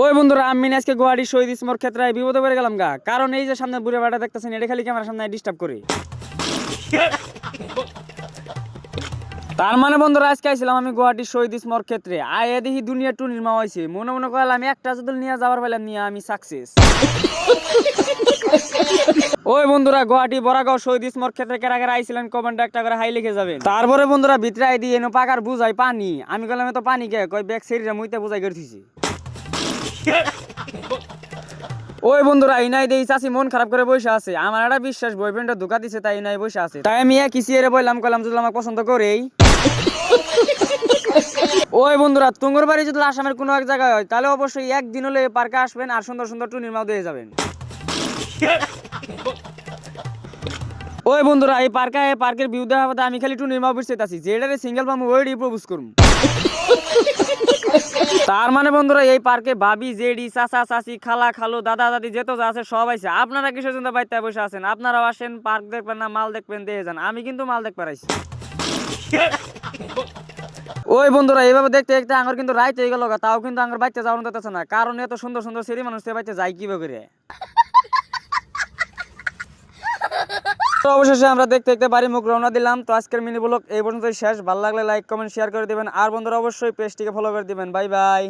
ওই বন্ধুরা আমি আজকে গুয়াহাটি শহীদ স্মর ক্ষেত্রে বিপদে পড়ে গেলাম গা, কারণ এই যে সামনে বুড়ে বাটা দেখতেছেন এটা খালি ক্যামেরার সামনে ডিস্টার্ব করে। তার মানে বন্ধুরা আজকে আইছিলাম আমি গুয়াহাটি শহীদ স্মর ক্ষেত্রে, আয় দেখি দুনিয়া টু নির্মা হয়েছে, মনে মনে করলাম আমি একটা যদি নিয়ে যাবার পাইলাম নিয়ে আমি সাকসেস। ওই বন্ধুরা গুয়াহাটি বরাগাঁও শহীদ স্মর ক্ষেত্রে কেরা কেরা আইছিলেন কমেন্টে একটা করে হাই লিখে যাবেন। তারপরে বন্ধুরা ভিতরে আই দিয়ে এনে পাকার বুঝাই পানি, আমি কইলাম তো পানি কে কয় ব্যাগ সেরিরা মুইতে বুঝাই করতেছি। ওই বন্ধুরা এই নাই দেই চাচি মন খারাপ করে বসে আছে, আমার একটা বিশ্বাস বয়ফ্রেন্ডটা ধোকা দিছে তাই নাই বসে আছে, তাই আমি এক কিসিয়ে বললাম কইলাম যদি আমাকে পছন্দ করেই। ওই বন্ধুরা তুঙ্গর বাড়ি যদি আসামের কোনো এক জায়গায় হয় তাহলে অবশ্যই একদিন হলে পার্কে আসবেন আর সুন্দর সুন্দর টুনির মাও দিয়ে যাবেন। ওই বন্ধুরা এই পার্কের ভিউ দেখা পাতে আমি খালি টুনির মাও বুঝতে আছি, যেটারে সিঙ্গেল পামু ওইডি প্রপোজ করুম। তার মানে বন্ধুরা এই পার্কে ভাবি জেডি চাচা চাচি খালা খালু দাদা দাদি যেত যা আছে সব আছে, আপনারা কিসের জন্য বাইতে বসে আছেন? আপনারাও আসেন, পার্ক দেখবেন না মাল দেখবেন দেখে যান, আমি কিন্তু মাল দেখতে পারাইছি। ওই বন্ধুরা এইভাবে দেখতে দেখতে আঙ্গর কিন্তু রাইতে হয়ে গেল, তাও কিন্তু আঙ্গর বাইতে যাওয়ানো যাচ্ছে না, কারণ এত সুন্দর সুন্দর সিঁড়ি মানুষ বাইতে যায় কিভাবে করে। তো অবশেষে আমরা দেখতে দেখতে বাড়ি মুখ রওনা দিলাম। তো আজকের মিনি ব্লগ এই পর্যন্তই শেষ, ভালো লাগলে লাইক কমেন্ট শেয়ার করে দিবেন, আর বন্ধুরা অবশ্যই পেজটিকে ফলো করে দিবেন। Bye bye.